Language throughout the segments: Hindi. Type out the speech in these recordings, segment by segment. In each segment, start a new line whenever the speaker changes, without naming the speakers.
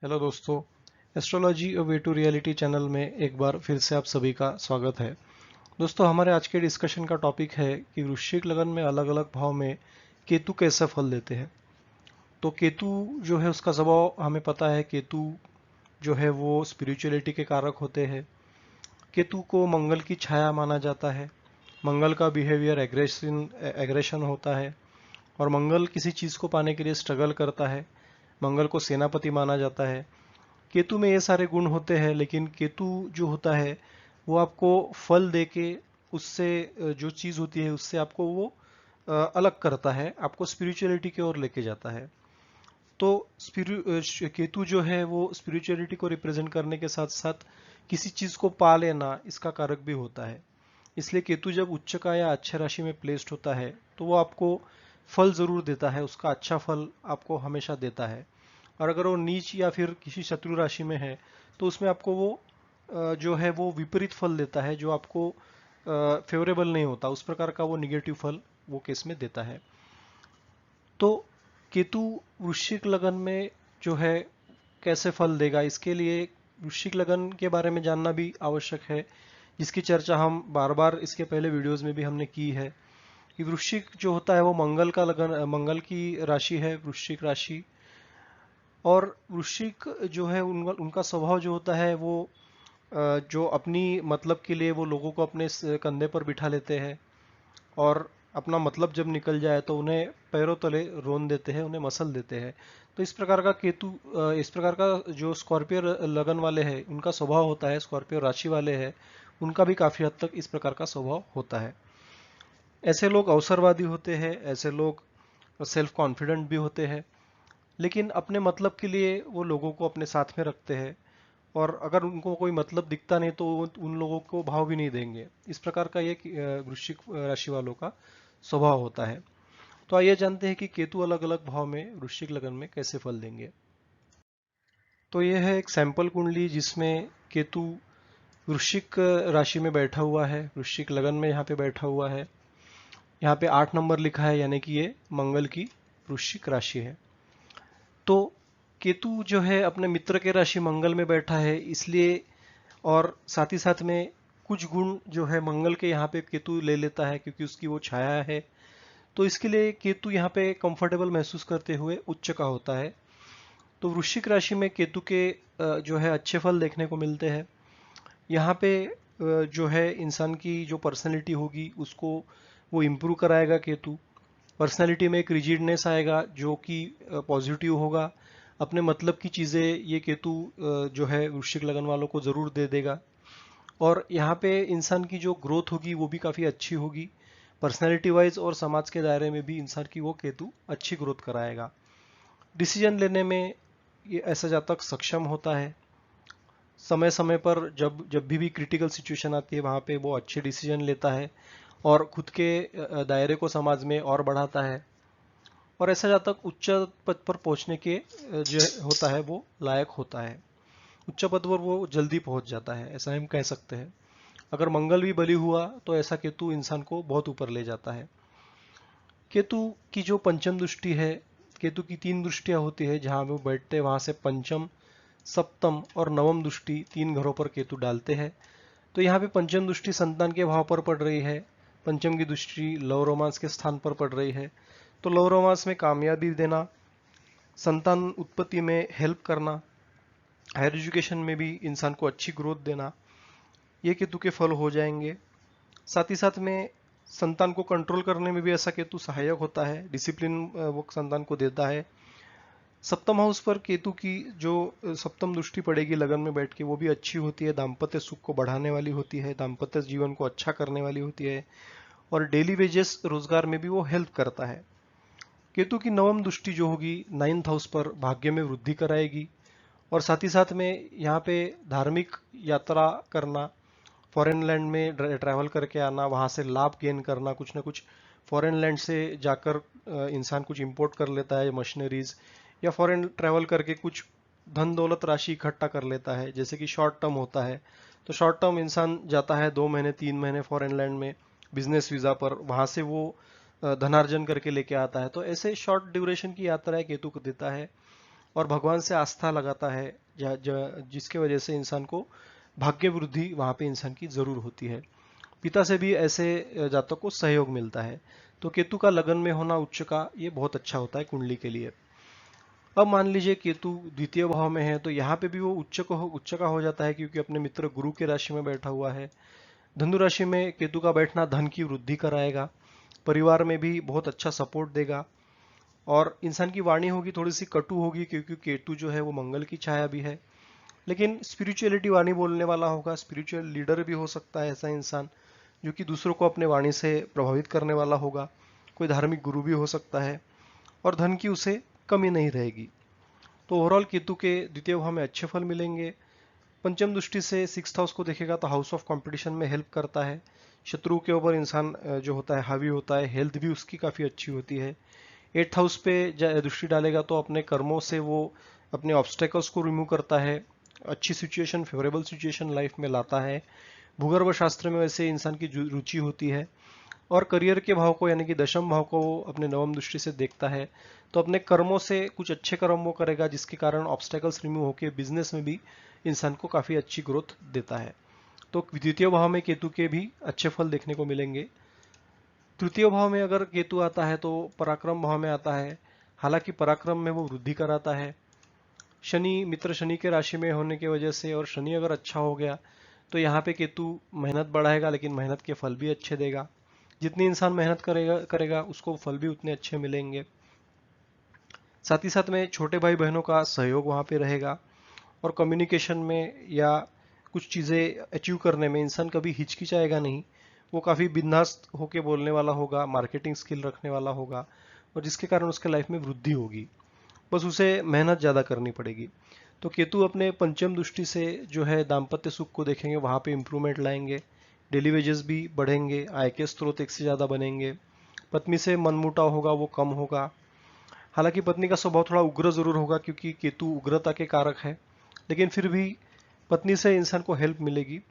हेलो दोस्तों, एस्ट्रोलॉजी और वे टू रियलिटी चैनल में एक बार फिर से आप सभी का स्वागत है। दोस्तों, हमारे आज के डिस्कशन का टॉपिक है कि वृश्चिक लगन में अलग अलग भाव में केतु कैसे फल देते हैं। तो केतु जो है उसका स्वभाव हमें पता है। केतु जो है वो स्पिरिचुअलिटी के कारक होते हैं। केतु को मंगल की छाया माना जाता है। मंगल का बिहेवियर एग्रेशन होता है और मंगल किसी चीज़ को पाने के लिए स्ट्रगल करता है। मंगल को सेनापति माना जाता है। केतु में ये सारे गुण होते हैं, लेकिन केतु जो होता है वो आपको फल दे के उससे जो चीज़ होती है उससे आपको वो अलग करता है, आपको स्पिरिचुअलिटी की ओर लेके जाता है। तो केतु जो है वो स्पिरिचुअलिटी को रिप्रेजेंट करने के साथ साथ किसी चीज़ को पा लेना इसका कारक भी होता है। इसलिए केतु जब उच्च का या अच्छे राशि में प्लेस्ड होता है तो वो आपको फल जरूर देता है, उसका अच्छा फल आपको हमेशा देता है। और अगर वो नीच या फिर किसी शत्रु राशि में है तो उसमें आपको वो जो है वो विपरीत फल देता है, जो आपको फेवरेबल नहीं होता, उस प्रकार का वो निगेटिव फल वो केस में देता है। तो केतु वृश्चिक लगन में जो है कैसे फल देगा, इसके लिए वृश्चिक लगन के बारे में जानना भी आवश्यक है, जिसकी चर्चा हम बार बार इसके पहले वीडियोस में भी हमने की है कि वृश्चिक जो होता है वो मंगल का लगन, मंगल की राशि है वृश्चिक राशि। और वृश्चिक जो है उनका स्वभाव जो होता है वो जो अपनी मतलब के लिए वो लोगों को अपने कंधे पर बिठा लेते हैं और अपना मतलब जब निकल जाए तो उन्हें पैरों तले रोन देते हैं, उन्हें मसल देते हैं। तो इस प्रकार का केतु, इस प्रकार का जो स्कॉर्पियो लगन वाले हैं उनका स्वभाव होता है, स्कॉर्पियो राशि वाले हैं उनका भी काफी हद तक इस प्रकार का स्वभाव होता है। ऐसे लोग अवसरवादी होते हैं, ऐसे लोग सेल्फ कॉन्फिडेंट भी होते हैं, लेकिन अपने मतलब के लिए वो लोगों को अपने साथ में रखते हैं और अगर उनको कोई मतलब दिखता नहीं तो वो उन लोगों को भाव भी नहीं देंगे। इस प्रकार का ये वृश्चिक राशि वालों का स्वभाव होता है। तो आइए जानते हैं कि केतु अलग अलग भाव में वृश्चिक लगन में कैसे फल देंगे। तो यह है एक सैंपल कुंडली जिसमें केतु वृश्चिक राशि में बैठा हुआ है, वृश्चिक लगन में यहाँ पे बैठा हुआ है। यहाँ पे 8 नंबर लिखा है, यानी कि ये मंगल की वृश्चिक राशि है। तो केतु जो है अपने मित्र के राशि मंगल में बैठा है, इसलिए और साथ ही साथ में कुछ गुण जो है मंगल के यहाँ पे केतु ले लेता है क्योंकि उसकी वो छाया है। तो इसके लिए केतु यहाँ पे कंफर्टेबल महसूस करते हुए उच्च का होता है। तो वृश्चिक राशि में केतु के जो है अच्छे फल देखने को मिलते हैं। यहाँ पे जो है इंसान की जो पर्सनैलिटी होगी उसको वो इम्प्रूव कराएगा केतु। पर्सनैलिटी में एक रिजिडनेस आएगा जो कि पॉजिटिव होगा। अपने मतलब की चीज़ें ये केतु जो है वृश्चिक लगन वालों को ज़रूर दे देगा। और यहाँ पे इंसान की जो ग्रोथ होगी वो भी काफ़ी अच्छी होगी। पर्सनैलिटी वाइज और समाज के दायरे में भी इंसान की वो केतु अच्छी ग्रोथ कराएगा। डिसीजन लेने में ये ऐसा जातक सक्षम होता है। समय समय पर जब जब भी क्रिटिकल सिचुएशन आती है वहाँ पे वो अच्छे डिसीजन लेता है और खुद के दायरे को समाज में और बढ़ाता है। और ऐसा जातक उच्च पद पर पहुंचने के जो होता है वो लायक होता है। उच्च पद पर वो जल्दी पहुंच जाता है, ऐसा हम कह सकते हैं। अगर मंगल भी बली हुआ तो ऐसा केतु इंसान को बहुत ऊपर ले जाता है। केतु की जो पंचम दृष्टि है, केतु की 3 दृष्टियां होती है जहां वो बैठते हैं, वहां से पंचम, सप्तम और नवम दृष्टि 3 घरों पर केतु डालते हैं। तो यहाँ पे पंचम दृष्टि संतान के भाव पर पड़ रही है, पंचम की दृष्टि लव रोमांस के स्थान पर पड़ रही है। तो लव रोमांस में कामयाबी देना, संतान उत्पत्ति में हेल्प करना, हायर एजुकेशन में भी इंसान को अच्छी ग्रोथ देना, ये केतु के फल हो जाएंगे। साथ ही साथ में संतान को कंट्रोल करने में भी ऐसा केतु सहायक होता है, डिसिप्लिन वो संतान को देता है। सप्तम हाउस पर केतु की जो सप्तम दृष्टि पड़ेगी लगन में बैठ के वो भी अच्छी होती है, दाम्पत्य सुख को बढ़ाने वाली होती है, दाम्पत्य जीवन को अच्छा करने वाली होती है और डेली वेजेस रोजगार में भी वो हेल्प करता है। केतु की नवम दृष्टि जो होगी 9th हाउस पर भाग्य में वृद्धि कराएगी और साथ ही साथ में यहाँ पे धार्मिक यात्रा करना, फॉरेन लैंड में ट्रैवल करके आना, वहाँ से लाभ गेन करना, कुछ ना कुछ फॉरेन लैंड से जाकर इंसान कुछ इंपोर्ट कर लेता है मशीनरीज, या फॉरेन ट्रैवल करके कुछ धन दौलत राशि इकट्ठा कर लेता है, जैसे कि शॉर्ट टर्म होता है। तो शॉर्ट टर्म इंसान जाता है 2 महीने 3 महीने फॉरेन लैंड में बिजनेस वीजा पर, वहां से वो धनार्जन करके लेके आता है। तो ऐसे शॉर्ट ड्यूरेशन की यात्राएं केतु को देता है। और भगवान से आस्था लगाता है, जिसके वजह से इंसान को भाग्य वृद्धि वहाँ पे इंसान की जरूर होती है। पिता से भी ऐसे जातक को सहयोग मिलता है। तो केतु का लगन में होना उच्च का, ये बहुत अच्छा होता है कुंडली के लिए। अब मान लीजिए केतु द्वितीय भाव में है, तो यहाँ पे भी वो उच्च का हो जाता है, क्योंकि अपने मित्र गुरु के राशि में बैठा हुआ है। धनु राशि में केतु का बैठना धन की वृद्धि कराएगा, परिवार में भी बहुत अच्छा सपोर्ट देगा। और इंसान की वाणी होगी थोड़ी सी कटु होगी, क्योंकि केतु जो है वो मंगल की छाया भी है, लेकिन स्पिरिचुअलिटी वाणी बोलने वाला होगा। स्पिरिचुअल लीडर भी हो सकता है ऐसा इंसान, जो कि दूसरों को अपने वाणी से प्रभावित करने वाला होगा। कोई धार्मिक गुरु भी हो सकता है, और धन की उसे कमी नहीं रहेगी। तो ओवरऑल केतु के द्वितीय भाव में अच्छे फल मिलेंगे। पंचम दृष्टि से सिक्स्थ हाउस को देखेगा तो हाउस ऑफ कंपटीशन में हेल्प करता है। शत्रु के ऊपर इंसान जो होता है हावी होता है, हेल्थ भी उसकी काफ़ी अच्छी होती है। एट्थ हाउस पे दृष्टि डालेगा तो अपने कर्मों से वो अपने ऑब्स्टेकल्स को रिमूव करता है, अच्छी सिचुएशन, फेवरेबल सिचुएशन लाइफ में लाता है। भूगर्भ शास्त्र में वैसे इंसान की रुचि होती है। और करियर के भाव को यानी कि दशम भाव को वो अपने नवम दृष्टि से देखता है, तो अपने कर्मों से कुछ अच्छे कर्म वो करेगा, जिसके कारण ऑब्स्टेकल्स रिमूव होकर बिजनेस में भी इंसान को काफ़ी अच्छी ग्रोथ देता है। तो द्वितीय भाव में केतु के भी अच्छे फल देखने को मिलेंगे। तृतीय भाव में अगर केतु आता है तो पराक्रम भाव में आता है, हालांकि पराक्रम में वो वृद्धि कराता है। शनि मित्र शनि के राशि में होने की वजह से, और शनि अगर अच्छा हो गया तो यहाँ पे केतु मेहनत बढ़ाएगा, लेकिन मेहनत के फल भी अच्छे देगा। जितनी इंसान मेहनत करेगा उसको फल भी उतने अच्छे मिलेंगे। साथ ही साथ में छोटे भाई बहनों का सहयोग वहाँ पे रहेगा, और कम्युनिकेशन में या कुछ चीज़ें अचीव करने में इंसान कभी हिचकिचाएगा नहीं। वो काफ़ी बिंदास होके बोलने वाला होगा, मार्केटिंग स्किल रखने वाला होगा, और जिसके कारण उसके लाइफ में वृद्धि होगी। बस उसे मेहनत ज़्यादा करनी पड़ेगी। तो केतु अपने पंचम दृष्टि से जो है दाम्पत्य सुख को देखेंगे, वहाँ पे इम्प्रूवमेंट लाएंगे। डेली वेजेस भी बढ़ेंगे, आय के स्रोत एक से ज़्यादा बनेंगे। पत्नी से मनमुटाव होगा वो कम होगा। हालांकि पत्नी का स्वभाव थोड़ा उग्र जरूर होगा, क्योंकि केतु उग्रता के कारक है, लेकिन फिर भी पत्नी से इंसान को हेल्प मिलेगी।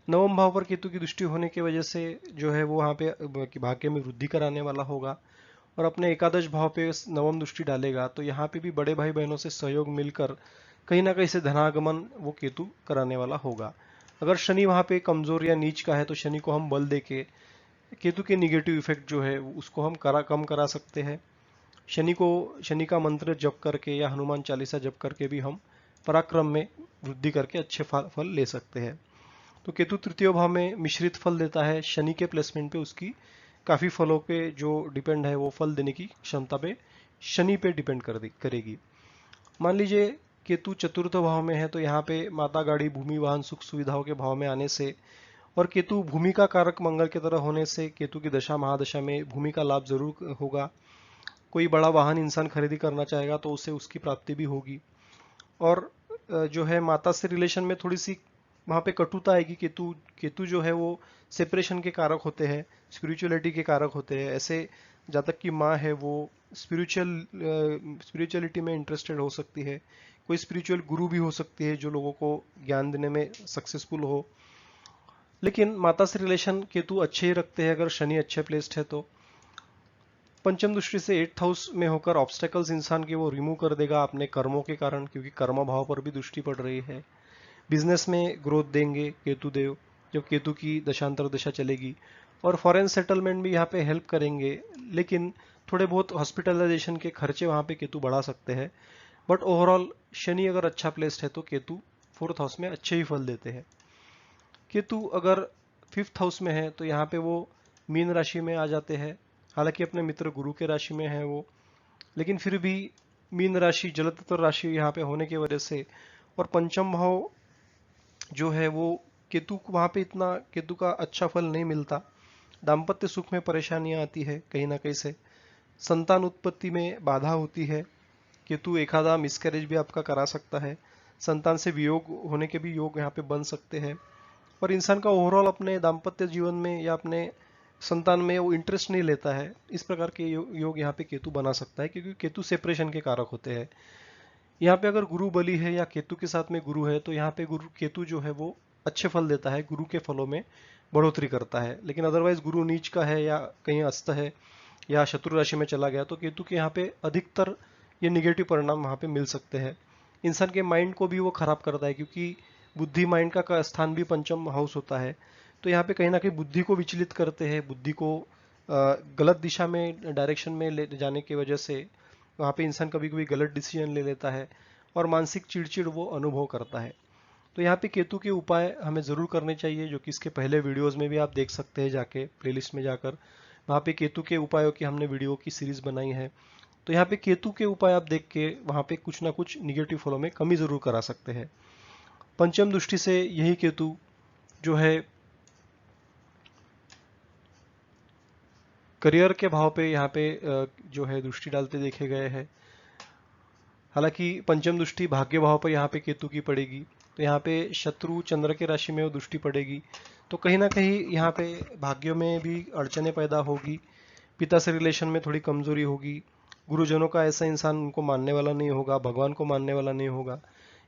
नवम भाव पर केतु की दृष्टि होने की वजह से जो है वो वहाँ पे भाग्य में वृद्धि कराने वाला होगा, और अपने एकादश भाव पे नवम दृष्टि डालेगा, तो यहाँ पे भी बड़े भाई बहनों से सहयोग मिलकर कहीं ना कहीं से धनागमन वो केतु कराने वाला होगा। अगर शनि वहाँ पे कमजोर या नीच का है, तो शनि को हम बल देके केतु के निगेटिव इफेक्ट जो है उसको हम कम करा सकते हैं। शनि का मंत्र जप करके या हनुमान चालीसा जप करके भी हम पराक्रम में वृद्धि करके अच्छे फल ले सकते हैं। तो केतु तृतीय भाव में मिश्रित फल देता है। शनि के प्लेसमेंट पे उसकी काफ़ी फलों पे जो डिपेंड है, वो फल देने की क्षमता पे शनि पे डिपेंड करेगी। मान लीजिए केतु चतुर्थ भाव में है, तो यहाँ पे माता गाड़ी भूमि वाहन सुख सुविधाओं के भाव में आने से, और केतु भूमि का कारक मंगल की तरह होने से केतु की दशा महादशा में भूमि का लाभ जरूर होगा। कोई बड़ा वाहन इंसान खरीदी करना चाहेगा तो उसे उसकी प्राप्ति भी होगी। और जो है माता से रिलेशन में थोड़ी सी वहाँ पे कटुता आएगी। केतु केतु जो है वो सेपरेशन के कारक होते हैं, स्पिरिचुअलिटी के कारक होते हैं। ऐसे जातक की माँ है वो स्पिरिचुअलिटी में इंटरेस्टेड हो सकती है। कोई स्पिरिचुअल गुरु भी हो सकती है जो लोगों को ज्ञान देने में सक्सेसफुल हो। लेकिन माता से रिलेशन केतु अच्छे ही रखते हैं अगर शनि अच्छे प्लेस्ड है तो। पंचम दृष्टि से एट्थ हाउस में होकर ऑब्स्टेकल्स इंसान के वो रिमूव कर देगा अपने कर्मों के कारण, क्योंकि कर्म भाव पर भी दृष्टि पड़ रही है। बिजनेस में ग्रोथ देंगे केतु देव, जब केतु की दशांतर दशा चलेगी। और फॉरेन सेटलमेंट भी यहाँ पे हेल्प करेंगे, लेकिन थोड़े बहुत हॉस्पिटलाइजेशन के खर्चे वहाँ पे केतु बढ़ा सकते हैं। बट ओवरऑल शनि अगर अच्छा प्लेस्ड है तो केतु फोर्थ हाउस में अच्छे ही फल देते हैं। केतु अगर फिफ्थ हाउस में है तो यहाँ पे वो मीन राशि में आ जाते हैं। हालांकि अपने मित्र गुरु के राशि में है वो, लेकिन फिर भी मीन राशि जलतत्व राशि यहाँ पे होने की वजह से, और पंचम भाव जो है वो केतु को वहाँ पे इतना केतु का अच्छा फल नहीं मिलता। दाम्पत्य सुख में परेशानियां आती है कहीं ना कहीं से, संतान उत्पत्ति में बाधा होती है। केतु एक आधा मिसकैरेज भी आपका करा सकता है। संतान से वियोग होने के भी योग यहाँ पे बन सकते हैं। और इंसान का ओवरऑल अपने दाम्पत्य जीवन में या अपने संतान में वो इंटरेस्ट नहीं लेता है। इस प्रकार के योग यहाँ पे केतु बना सकता है, क्योंकि केतु सेपरेशन के कारक होते हैं। यहाँ पे अगर गुरु बली है या केतु के साथ में गुरु है, तो यहाँ पे गुरु केतु जो है वो अच्छे फल देता है, गुरु के फलों में बढ़ोतरी करता है। लेकिन अदरवाइज गुरु नीच का है या कहीं अस्त है या शत्रु राशि में चला गया, तो केतु के यहाँ पे अधिकतर ये निगेटिव परिणाम वहाँ पे मिल सकते हैं। इंसान के माइंड को भी वो खराब करता है, क्योंकि बुद्धि माइंड का स्थान भी पंचम हाउस होता है। तो यहाँ पे कहीं ना कहीं बुद्धि को विचलित करते हैं, बुद्धि को गलत दिशा में डायरेक्शन में ले जाने की वजह से वहाँ पे इंसान कभी कभी गलत डिसीजन ले लेता है और मानसिक चिड़चिड़ वो अनुभव करता है। तो यहाँ पे केतु के उपाय हमें ज़रूर करने चाहिए, जो कि इसके पहले वीडियोस में भी आप देख सकते हैं, जाके प्लेलिस्ट में जाकर वहाँ पे केतु के उपायों की हमने वीडियो की सीरीज बनाई है। तो यहाँ पे केतु के उपाय आप देख के वहाँ पे कुछ ना कुछ निगेटिव फलों में कमी ज़रूर करा सकते हैं। पंचम दृष्टि से यही केतु जो है करियर के भाव पे यहाँ पे जो है दृष्टि डालते देखे गए हैं। हालांकि पंचम दृष्टि भाग्य भाव पर यहाँ पे केतु की पड़ेगी, तो यहाँ पे शत्रु चंद्र के राशि में वो दृष्टि पड़ेगी, तो कहीं ना कहीं यहाँ पे भाग्य में भी अड़चने पैदा होगी, पिता से रिलेशन में थोड़ी कमजोरी होगी, गुरुजनों का ऐसा इंसान उनको मानने वाला नहीं होगा, भगवान को मानने वाला नहीं होगा,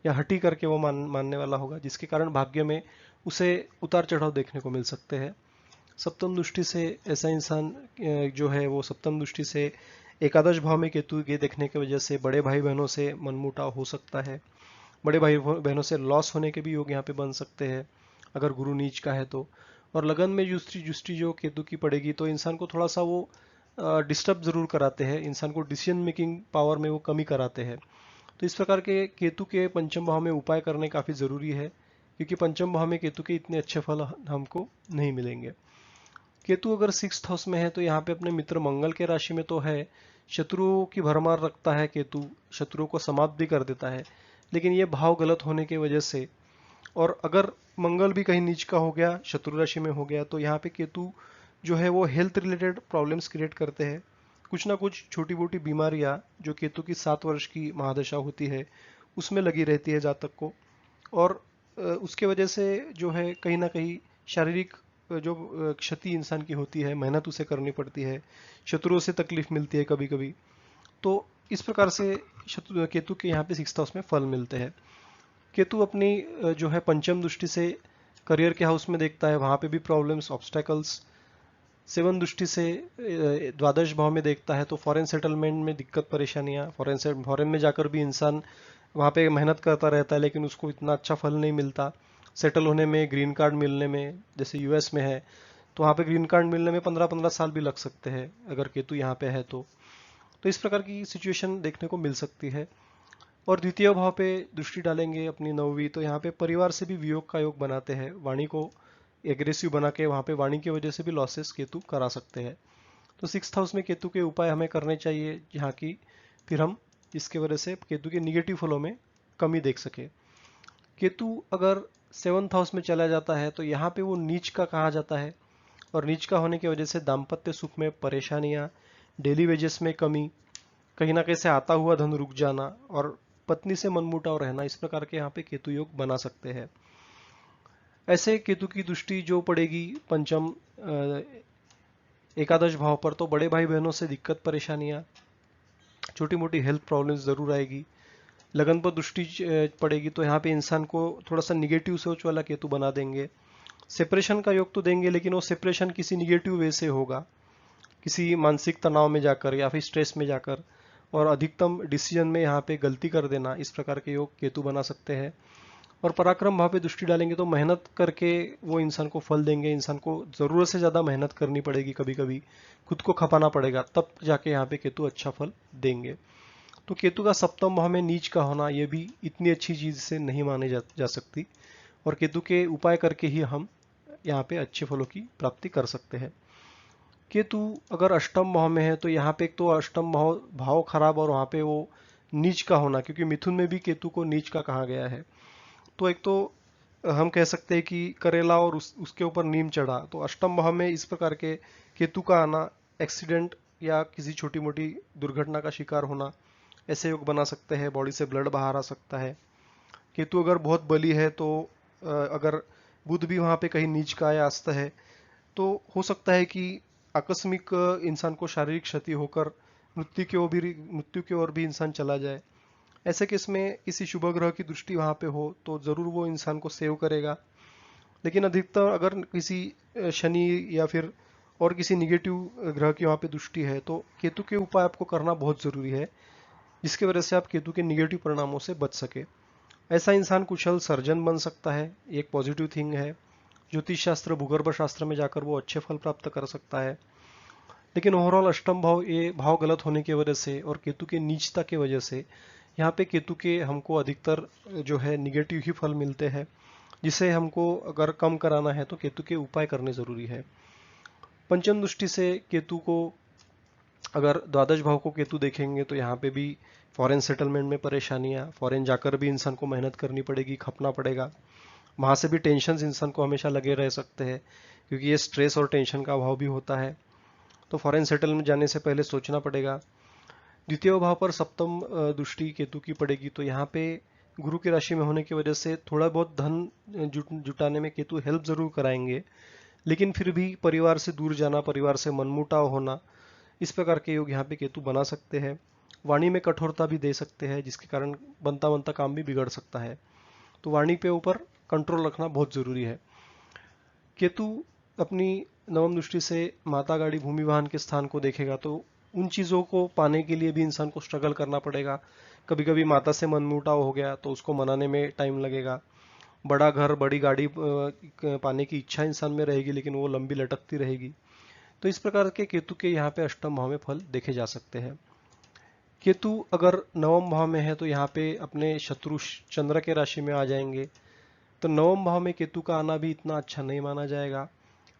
या हटी करके वो मानने वाला होगा, जिसके कारण भाग्य में उसे उतार चढ़ाव देखने को मिल सकते हैं। सप्तम दृष्टि से ऐसा इंसान जो है वो सप्तम दृष्टि से एकादश भाव में केतु के देखने की वजह से बड़े भाई बहनों से मनमुटाव हो सकता है, बड़े भाई बहनों से लॉस होने के भी योग यहाँ पे बन सकते हैं अगर गुरु नीच का है तो। और लगन में जुस्टी जुस्टी जो केतु की पड़ेगी तो इंसान को थोड़ा सा वो डिस्टर्ब जरूर कराते हैं, इंसान को डिसीजन मेकिंग पावर में वो कमी कराते हैं। तो इस प्रकार के केतु के पंचम भाव में उपाय करने काफी जरूरी है, क्योंकि पंचम भाव में केतु के इतने अच्छे फल हमको नहीं मिलेंगे। केतु अगर 6th हाउस में है तो यहाँ पे अपने मित्र मंगल के राशि में तो है, शत्रुओं की भरमार रखता है केतु, शत्रुओं को समाप्त भी कर देता है, लेकिन ये भाव गलत होने की वजह से, और अगर मंगल भी कहीं नीच का हो गया, शत्रु राशि में हो गया, तो यहाँ पे केतु जो है वो हेल्थ रिलेटेड प्रॉब्लम्स क्रिएट करते हैं। कुछ ना कुछ छोटी मोटी बीमारियां जो केतु की 7 वर्ष की महादशा होती है उसमें लगी रहती है जातक को, और उसके वजह से जो है कहीं ना कहीं शारीरिक जो क्षति इंसान की होती है, मेहनत उसे करनी पड़ती है, शत्रुओं से तकलीफ मिलती है कभी कभी। तो इस प्रकार से शत्रु केतु के यहाँ पे 6th हाउस में फल मिलते हैं। केतु अपनी जो है पंचम दृष्टि से करियर के हाउस में देखता है, वहां पे भी प्रॉब्लम्स ऑब्स्टेकल्स। 7 दृष्टि से द्वादश भाव में देखता है तो फॉरेन सेटलमेंट में दिक्कत परेशानियां, फॉरेन में जाकर भी इंसान वहाँ पे मेहनत करता रहता है लेकिन उसको इतना अच्छा फल नहीं मिलता, सेटल होने में, ग्रीन कार्ड मिलने में, जैसे यूएस में है तो वहाँ पे ग्रीन कार्ड मिलने में 15-15 साल भी लग सकते हैं अगर केतु यहाँ पे है तो इस प्रकार की सिचुएशन देखने को मिल सकती है। और द्वितीय भाव पे दृष्टि डालेंगे अपनी 9वीं, तो यहाँ पे परिवार से भी वियोग का योग बनाते हैं, वाणी को एग्रेसिव बना के वहाँ पे वाणी की वजह से भी लॉसेस केतु करा सकते हैं। तो 6th हाउस में केतु के उपाय हमें करने चाहिए, जहाँ की फिर हम इसके वजह से केतु के निगेटिव फलों में कमी देख सके। केतु अगर 7th हाउस में चला जाता है तो यहाँ पे वो नीच का कहा जाता है, और नीच का होने की वजह से दाम्पत्य सुख में परेशानियां, डेली वेजेस में कमी, कहीं ना कहीं से आता हुआ धन रुक जाना, और पत्नी से मनमुटाव रहना, इस प्रकार के यहाँ पे केतु योग बना सकते हैं। ऐसे केतु की दृष्टि जो पड़ेगी पंचम एकादश भाव पर, तो बड़े भाई बहनों से दिक्कत परेशानियां, छोटी मोटी हेल्थ प्रॉब्लम्स जरूर आएगी। लगन पर दृष्टि पड़ेगी तो यहाँ पे इंसान को थोड़ा सा निगेटिव सोच वाला केतु बना देंगे। सेपरेशन का योग तो देंगे, लेकिन वो सेपरेशन किसी निगेटिव वे से होगा, किसी मानसिक तनाव में जाकर या फिर स्ट्रेस में जाकर, और अधिकतम डिसीजन में यहाँ पे गलती कर देना, इस प्रकार के योग केतु बना सकते हैं। और पराक्रम भाव पे दृष्टि डालेंगे तो मेहनत करके वो इंसान को फल देंगे, इंसान को जरूरत से ज्यादा मेहनत करनी पड़ेगी, कभी कभी खुद को खपाना पड़ेगा, तब जाके यहाँ पे केतु अच्छा फल देंगे। तो केतु का सप्तम भाव में नीच का होना ये भी इतनी अच्छी चीज से नहीं मानी जा सकती, और केतु के उपाय करके ही हम यहाँ पे अच्छे फलों की प्राप्ति कर सकते हैं। केतु अगर अष्टम भाव में है तो यहाँ पे एक तो अष्टम भाव खराब, और वहाँ पे वो नीच का होना, क्योंकि मिथुन में भी केतु को नीच का कहा गया है। तो एक तो हम कह सकते हैं कि करेला और उसके ऊपर नीम चढ़ा, तो अष्टम भाव में इस प्रकार के केतु का आना, एक्सीडेंट या किसी छोटी मोटी दुर्घटना का शिकार होना, ऐसे योग बना सकते हैं। बॉडी से ब्लड बाहर आ सकता है। केतु अगर बहुत बली है तो अगर बुध भी वहां पे कहीं नीच का या अस्त है तो हो सकता है कि आकस्मिक इंसान को शारीरिक क्षति होकर मृत्यु की ओर भी इंसान चला जाए। ऐसे केस में किसी शुभ ग्रह की दृष्टि वहां पे हो तो जरूर वो इंसान को सेव करेगा, लेकिन अधिकतर अगर किसी शनि या फिर और किसी निगेटिव ग्रह की वहां पे दृष्टि है तो केतु के उपाय आपको करना बहुत जरूरी है। जिसकी वजह से आप केतु के निगेटिव परिणामों से बच सके। ऐसा इंसान कुशल सर्जन बन सकता है, ये एक पॉजिटिव थिंग है। ज्योतिष शास्त्र, भूगर्भ शास्त्र में जाकर वो अच्छे फल प्राप्त कर सकता है। लेकिन ओवरऑल अष्टम भाव, ये भाव गलत होने की वजह से और केतु के नीचता की वजह से यहाँ पे केतु के हमको अधिकतर जो है निगेटिव ही फल मिलते हैं, जिसे हमको अगर कम कराना है तो केतु के उपाय करने जरूरी है। पंचम दृष्टि से केतु को, अगर द्वादश भाव को केतु देखेंगे तो यहाँ पे भी फॉरेन सेटलमेंट में परेशानियां, फॉरेन जाकर भी इंसान को मेहनत करनी पड़ेगी, खपना पड़ेगा। वहां से भी टेंशन इंसान को हमेशा लगे रह सकते हैं, क्योंकि ये स्ट्रेस और टेंशन का अभाव भी होता है। तो फॉरेन सेटलमेंट जाने से पहले सोचना पड़ेगा। द्वितीय भाव पर सप्तम दृष्टि केतु की पड़ेगी, तो यहाँ पे गुरु की राशि में होने की वजह से थोड़ा बहुत धन जुटाने में केतु हेल्प जरूर कराएंगे, लेकिन फिर भी परिवार से दूर जाना, परिवार से मनमुटाव होना, इस प्रकार के योग यहाँ पे केतु बना सकते हैं। वाणी में कठोरता भी दे सकते हैं, जिसके कारण बनता बनता काम भी बिगड़ सकता है। तो वाणी पे ऊपर कंट्रोल रखना बहुत जरूरी है। केतु अपनी नवम दृष्टि से माता, गाड़ी, भूमि, वाहन के स्थान को देखेगा, तो उन चीजों को पाने के लिए भी इंसान को स्ट्रगल करना पड़ेगा। कभी कभी माता से मनमुटाव हो गया तो उसको मनाने में टाइम लगेगा। बड़ा घर, बड़ी गाड़ी पाने की इच्छा इंसान में रहेगी, लेकिन वो लंबी लटकती रहेगी। तो इस प्रकार के केतु के यहाँ पे अष्टम भाव में फल देखे जा सकते हैं। केतु अगर नवम भाव में है तो यहाँ पे अपने शत्रु चंद्र के राशि में आ जाएंगे, तो नवम भाव में केतु का आना भी इतना अच्छा नहीं माना जाएगा।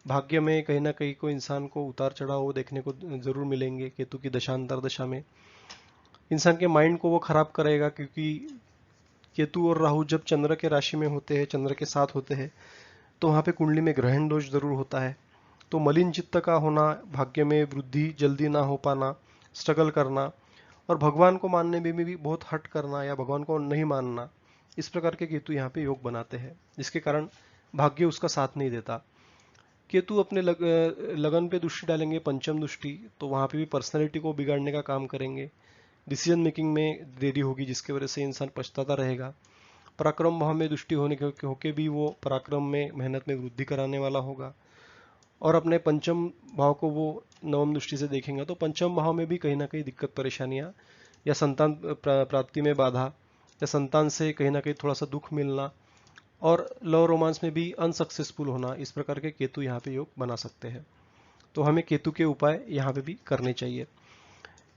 भाग्य में कहीं ना कहीं को इंसान को उतार चढ़ाव देखने को जरूर मिलेंगे केतु की दशांतर दशा में। इंसान के माइंड को वो खराब करेगा, क्योंकि केतु और राहु जब चंद्र के राशि में होते हैं, चंद्र के साथ होते हैं, तो वहाँ पे कुंडली में ग्रहण दोष जरूर होता है। तो मलिन चित्त का होना, भाग्य में वृद्धि जल्दी ना हो पाना, स्ट्रगल करना, और भगवान को मानने में भी बहुत हट करना या भगवान को नहीं मानना, इस प्रकार के केतु यहाँ पे योग बनाते हैं, जिसके कारण भाग्य उसका साथ नहीं देता। केतु अपने लगन पे दृष्टि डालेंगे, पंचम दृष्टि, तो वहां पे भी पर्सनैलिटी को बिगाड़ने का काम करेंगे। डिसीजन मेकिंग में देरी होगी, जिसकी वजह से इंसान पछताता रहेगा। पराक्रम भाव में दृष्टि होने के होके भी वो पराक्रम में, मेहनत में वृद्धि कराने वाला होगा। और अपने पंचम भाव को वो नवम दृष्टि से देखेंगे, तो पंचम भाव में भी कहीं ना कहीं दिक्कत परेशानियां या संतान प्राप्ति में बाधा, या संतान से कहीं ना कहीं थोड़ा सा दुख मिलना, और लव रोमांस में भी अनसक्सेसफुल होना, इस प्रकार के केतु यहाँ पे योग बना सकते हैं। तो हमें केतु के उपाय यहाँ पे भी करने चाहिए।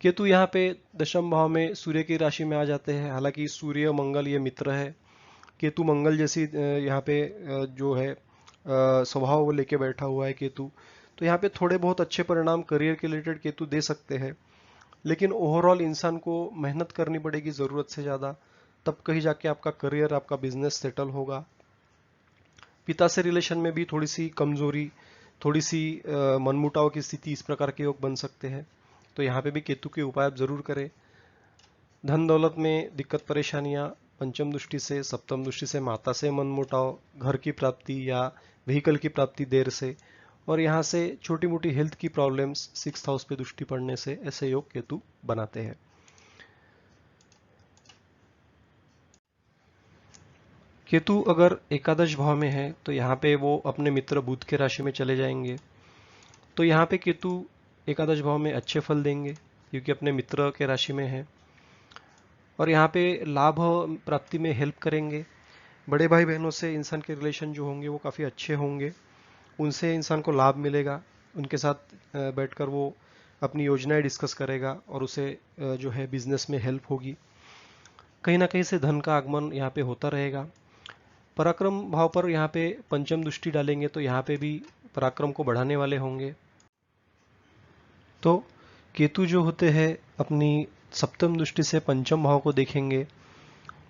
केतु यहाँ पे दशम भाव में सूर्य की राशि में आ जाते हैं। हालांकि सूर्य मंगल ये मित्र है, केतु मंगल जैसी यहाँ पे जो है स्वभाव वो लेके बैठा हुआ है केतु। तो यहाँ पे थोड़े बहुत अच्छे परिणाम करियर के रिलेटेड केतु दे सकते हैं, लेकिन ओवरऑल इंसान को मेहनत करनी पड़ेगी जरूरत से ज्यादा, तब कहीं जाके आपका करियर, आपका बिजनेस सेटल होगा। पिता से रिलेशन में भी थोड़ी सी कमजोरी, थोड़ी सी मनमुटाव की स्थिति, इस प्रकार के योग बन सकते हैं। तो यहाँ पे भी केतु के उपाय आप जरूर करें। धन दौलत में दिक्कत परेशानियां, पंचम दृष्टि से, सप्तम दृष्टि से माता से मनमुटाव, घर की प्राप्ति या व्हीकल की प्राप्ति देर से, और यहाँ से छोटी मोटी हेल्थ की प्रॉब्लम्स सिक्स्थ हाउस पे दृष्टि पड़ने से ऐसे योग केतु बनाते हैं। केतु अगर एकादश भाव में है तो यहाँ पे वो अपने मित्र बुध के राशि में चले जाएंगे। तो यहाँ पे केतु एकादश भाव में अच्छे फल देंगे, क्योंकि अपने मित्र के राशि में है, और यहाँ पे लाभ प्राप्ति में हेल्प करेंगे। बड़े भाई बहनों से इंसान के रिलेशन जो होंगे वो काफ़ी अच्छे होंगे, उनसे इंसान को लाभ मिलेगा। उनके साथ बैठकर वो अपनी योजनाएं डिस्कस करेगा, और उसे जो है बिजनेस में हेल्प होगी। कहीं ना कहीं से धन का आगमन यहाँ पे होता रहेगा। पराक्रम भाव पर यहाँ पे पंचम दृष्टि डालेंगे, तो यहाँ पे भी पराक्रम को बढ़ाने वाले होंगे। तो केतु जो होते हैं अपनी सप्तम दृष्टि से पंचम भाव को देखेंगे,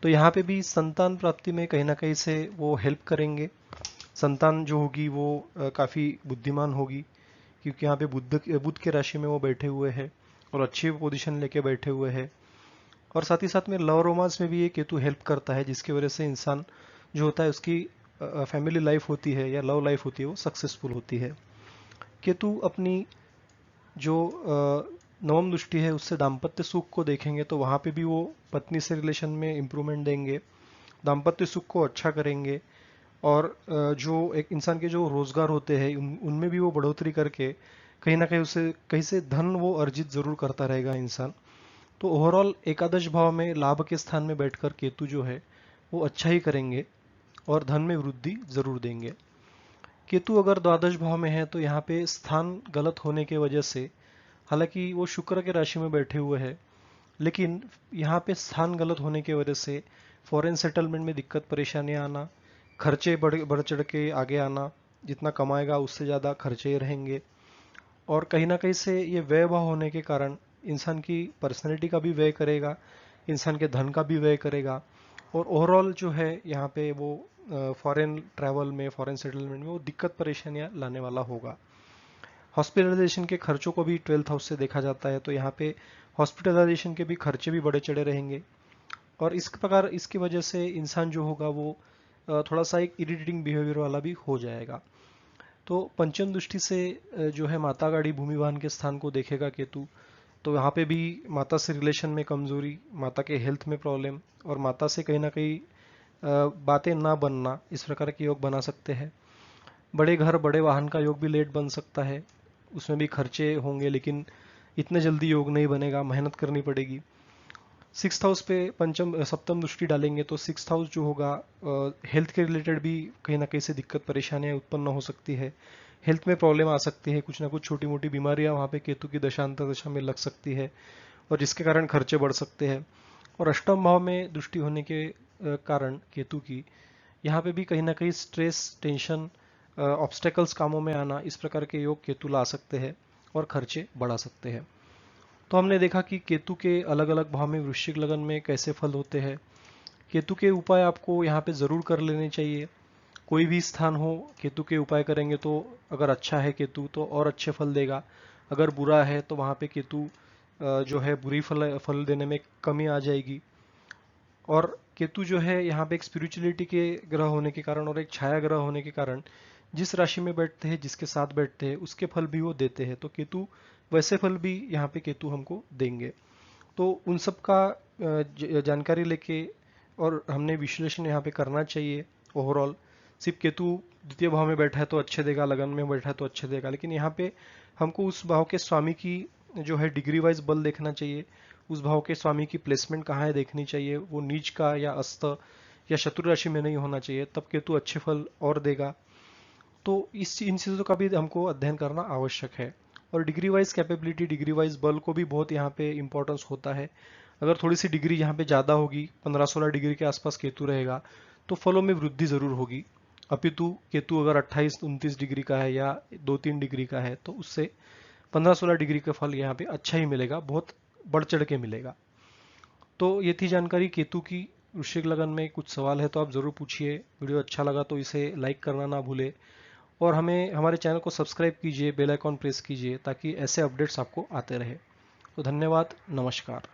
तो यहाँ पे भी संतान प्राप्ति में कहीं ना कहीं से वो हेल्प करेंगे। संतान जो होगी वो काफ़ी बुद्धिमान होगी, क्योंकि यहाँ पे बुध के राशि में वो बैठे हुए हैं और अच्छी पोजीशन लेके बैठे हुए हैं। और साथ ही साथ में लव रोमांस में भी ये केतु हेल्प करता है, जिसकी वजह से इंसान जो होता है उसकी फैमिली लाइफ होती है या लव लाइफ होती है वो सक्सेसफुल होती है। केतु अपनी जो नवम दृष्टि है उससे दाम्पत्य सुख को देखेंगे, तो वहाँ पे भी वो पत्नी से रिलेशन में इम्प्रूवमेंट देंगे, दाम्पत्य सुख को अच्छा करेंगे। और जो एक इंसान के जो रोजगार होते हैं उनमें भी वो बढ़ोतरी करके कहीं ना कहीं उसे कहीं से धन वो अर्जित जरूर करता रहेगा इंसान। तो ओवरऑल एकादश भाव में लाभ के स्थान में बैठकर केतु जो है वो अच्छा ही करेंगे और धन में वृद्धि जरूर देंगे। केतु अगर द्वादश भाव में है तो यहाँ पे स्थान गलत होने की वजह से, हालांकि वो शुक्र के राशि में बैठे हुए हैं, लेकिन यहाँ पे स्थान गलत होने की वजह से फॉरेन सेटलमेंट में दिक्कत परेशानियां आना, खर्चे बढ़ चढ़ के आगे आना, जितना कमाएगा उससे ज़्यादा खर्चे रहेंगे। और कहीं ना कहीं से ये व्यय भाव होने के कारण इंसान की पर्सनैलिटी का भी व्यय करेगा, इंसान के धन का भी व्यय करेगा, और ओवरऑल जो है यहाँ पे वो फॉरेन ट्रैवल में, फॉरेन सेटलमेंट में वो दिक्कत परेशानियां लाने वाला होगा। हॉस्पिटलाइजेशन के खर्चों को भी 12th हाउस से देखा जाता है, तो यहाँ पे हॉस्पिटलाइजेशन के भी खर्चे भी बड़े चढ़े रहेंगे। और इस प्रकार इसकी वजह से इंसान जो होगा वो थोड़ा सा एक इरिटेटिंग बिहेवियर वाला भी हो जाएगा। तो पंचम दृष्टि से जो है माता गाड़ी भूमिवाहन के स्थान को देखेगा केतु, तो यहाँ पे भी माता से रिलेशन में कमजोरी, माता के हेल्थ में प्रॉब्लम, और माता से कहीं ना कहीं बातें ना बनना, इस प्रकार के योग बना सकते हैं। बड़े घर बड़े वाहन का योग भी लेट बन सकता है, उसमें भी खर्चे होंगे, लेकिन इतने जल्दी योग नहीं बनेगा, मेहनत करनी पड़ेगी। 6th हाउस पे पंचम सप्तम दृष्टि डालेंगे तो 6th हाउस जो होगा हेल्थ के रिलेटेड भी कहीं ना कहीं से दिक्कत परेशानियां उत्पन्न हो सकती है, हेल्थ में प्रॉब्लम आ सकती है, कुछ ना कुछ छोटी मोटी बीमारियां वहाँ पे केतु की दशांतर दशा में लग सकती है, और जिसके कारण खर्चे बढ़ सकते हैं। और अष्टम भाव में दृष्टि होने के कारण केतु की, यहाँ पे भी कहीं ना कहीं स्ट्रेस, टेंशन, ऑब्स्टेकल्स कामों में आना, इस प्रकार के योग केतु ला सकते हैं और खर्चे बढ़ा सकते हैं। तो हमने देखा कि केतु के अलग अलग भाव में वृश्चिक लगन में कैसे फल होते हैं। केतु के उपाय आपको यहाँ पे ज़रूर कर लेने चाहिए। कोई भी स्थान हो, केतु के उपाय करेंगे तो अगर अच्छा है केतु तो और अच्छे फल देगा, अगर बुरा है तो वहाँ पे केतु जो है बुरी फल देने में कमी आ जाएगी। और केतु जो है यहाँ पे एक स्पिरिचुअलिटी के ग्रह होने के कारण और एक छाया ग्रह होने के कारण जिस राशि में बैठते हैं, जिसके साथ बैठते हैं, उसके फल भी वो देते हैं। तो केतु वैसे फल भी यहाँ पे केतु हमको देंगे। तो उन सब का जानकारी लेके और हमने विश्लेषण यहाँ पे करना चाहिए। ओवरऑल सिर्फ केतु द्वितीय भाव में बैठा है तो अच्छे देगा, लगन में बैठा है तो अच्छे देगा, लेकिन यहाँ पे हमको उस भाव के स्वामी की जो है डिग्री वाइज बल देखना चाहिए, उस भाव के स्वामी की प्लेसमेंट कहाँ है देखनी चाहिए, वो नीच का या अस्त या शत्रु राशि में नहीं होना चाहिए, तब केतु अच्छे फल और देगा। तो इन चीज़ों का भी हमको अध्ययन करना आवश्यक है। और degree wise capability, degree wise बल को भी बहुत यहाँ पे इंपॉर्टेंस होता है। अगर थोड़ी सी डिग्री यहाँ पे ज़्यादा होगी, 15-16 डिग्री के आसपास केतु रहेगा, तो फलों में वृद्धि ज़रूर होगी। अपितु केतु अगर 28-29 डिग्री का है या 2-3 डिग्री का है तो उससे 15-16 डिग्री का फल यहाँ पे अच्छा ही मिलेगा, बहुत बढ़ चढ़ के मिलेगा। तो ये थी जानकारी केतु की। वृश्चिक लगन में कुछ सवाल है तो आप ज़रूर पूछिए। वीडियो अच्छा लगा तो इसे लाइक करना ना भूले, और हमें हमारे चैनल को सब्सक्राइब कीजिए, बेल आइकॉन प्रेस कीजिए ताकि ऐसे अपडेट्स आपको आते रहे। तो धन्यवाद, नमस्कार।